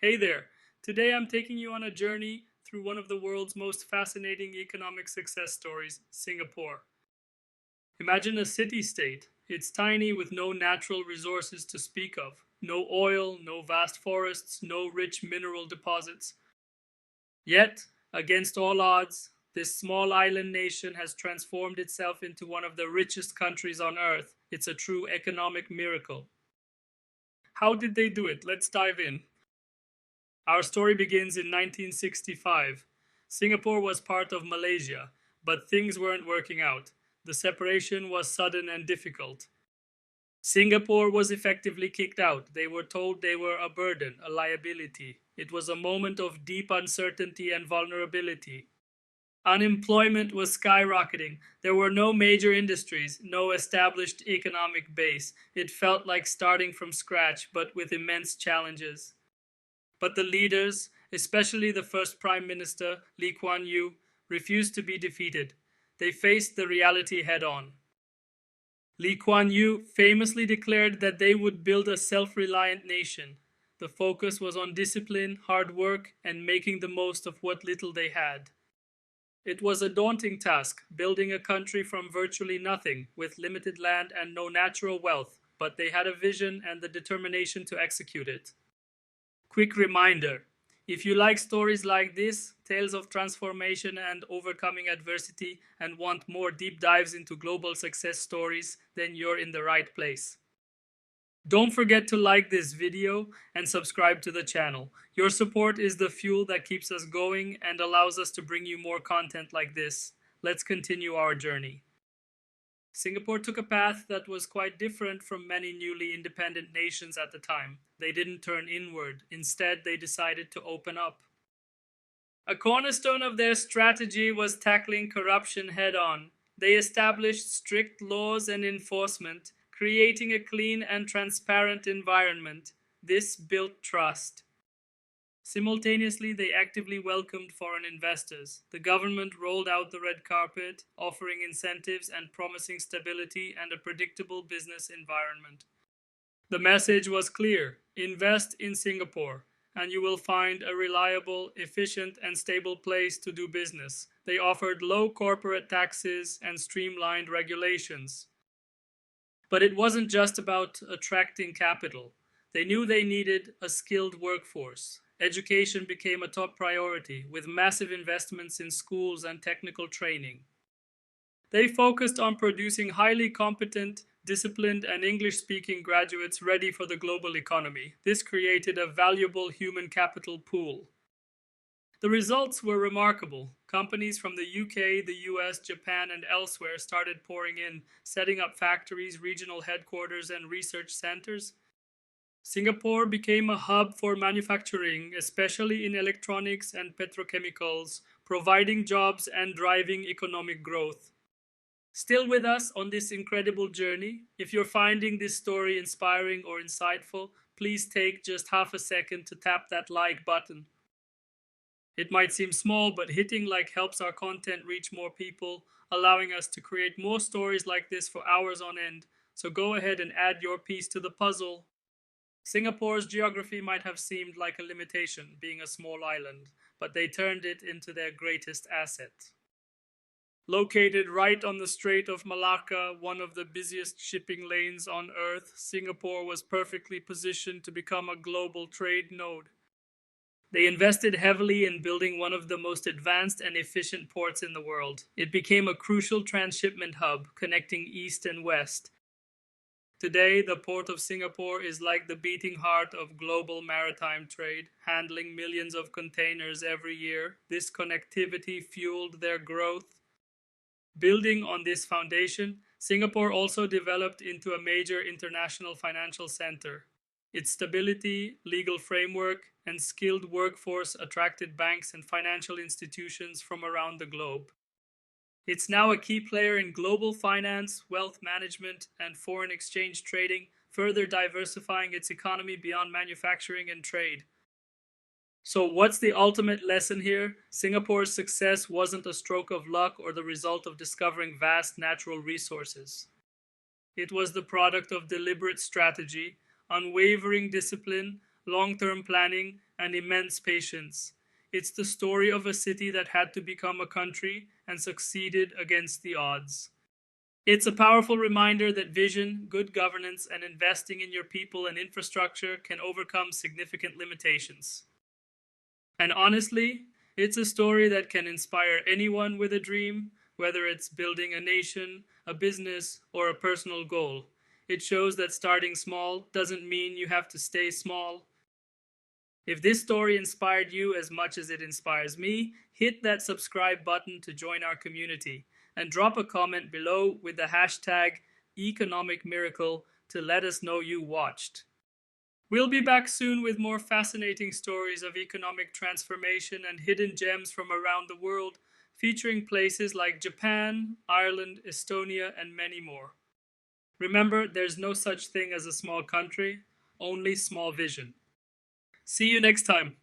Hey there. Today I'm taking you on a journey through one of the world's most fascinating economic success stories, Singapore. Imagine a city state. It's tiny with no natural resources to speak of. No oil, no vast forests, no rich mineral deposits. Yet, against all odds, this small island nation has transformed itself into one of the richest countries on earth. It's a true economic miracle. How did they do it? Let's dive in. Our story begins in 1965. Singapore was part of Malaysia, but things weren't working out. The separation was sudden and difficult. Singapore was effectively kicked out. They were told they were a burden, a liability. It was a moment of deep uncertainty and vulnerability. Unemployment was skyrocketing. There were no major industries, no established economic base. It felt like starting from scratch, but with immense challenges. But the leaders, especially the first Prime Minister, Lee Kuan Yew, refused to be defeated. They faced the reality head on. Lee Kuan Yew famously declared that they would build a self-reliant nation. The focus was on discipline, hard work, and making the most of what little they had. It was a daunting task, building a country from virtually nothing, with limited land and no natural wealth, but they had a vision and the determination to execute it. Quick reminder, if you like stories like this, tales of transformation and overcoming adversity, and want more deep dives into global success stories, then you're in the right place. Don't forget to like this video and subscribe to the channel. Your support is the fuel that keeps us going and allows us to bring you more content like this. Let's continue our journey. Singapore took a path that was quite different from many newly independent nations at the time. They didn't turn inward. Instead, they decided to open up. A cornerstone of their strategy was tackling corruption head-on. They established strict laws and enforcement, creating a clean and transparent environment. This built trust. Simultaneously, they actively welcomed foreign investors. The government rolled out the red carpet, offering incentives and promising stability and a predictable business environment. The message was clear: invest in Singapore, and you will find a reliable, efficient, and stable place to do business. They offered low corporate taxes and streamlined regulations. But it wasn't just about attracting capital. They knew they needed a skilled workforce. Education became a top priority, with massive investments in schools and technical training. They focused on producing highly competent, disciplined, and English-speaking graduates ready for the global economy. This created a valuable human capital pool. The results were remarkable. Companies from the UK, the US, Japan, and elsewhere started pouring in, setting up factories, regional headquarters, and research centers. Singapore became a hub for manufacturing, especially in electronics and petrochemicals, providing jobs and driving economic growth. Still with us on this incredible journey? If you're finding this story inspiring or insightful, please take just half a second to tap that like button. It might seem small, but hitting like helps our content reach more people, allowing us to create more stories like this for hours on end. So go ahead and add your piece to the puzzle. Singapore's geography might have seemed like a limitation, being a small island, but they turned it into their greatest asset. Located right on the Strait of Malacca, one of the busiest shipping lanes on Earth, Singapore was perfectly positioned to become a global trade node. They invested heavily in building one of the most advanced and efficient ports in the world. It became a crucial transshipment hub, connecting east and west. Today, the port of Singapore is like the beating heart of global maritime trade, handling millions of containers every year. This connectivity fueled their growth. Building on this foundation, Singapore also developed into a major international financial center. Its stability, legal framework, and skilled workforce attracted banks and financial institutions from around the globe. It's now a key player in global finance, wealth management, and foreign exchange trading, further diversifying its economy beyond manufacturing and trade. So what's the ultimate lesson here? Singapore's success wasn't a stroke of luck or the result of discovering vast natural resources. It was the product of deliberate strategy, unwavering discipline, long-term planning, and immense patience. It's the story of a city that had to become a country and succeeded against the odds. It's a powerful reminder that vision, good governance, and investing in your people and infrastructure can overcome significant limitations. And honestly, it's a story that can inspire anyone with a dream, whether it's building a nation, a business, or a personal goal. It shows that starting small doesn't mean you have to stay small. If this story inspired you as much as it inspires me, hit that subscribe button to join our community and drop a comment below with the hashtag economicmiracle to let us know you watched. We'll be back soon with more fascinating stories of economic transformation and hidden gems from around the world, featuring places like Japan, Ireland, Estonia, and many more. Remember, there's no such thing as a small country, only small vision. See you next time.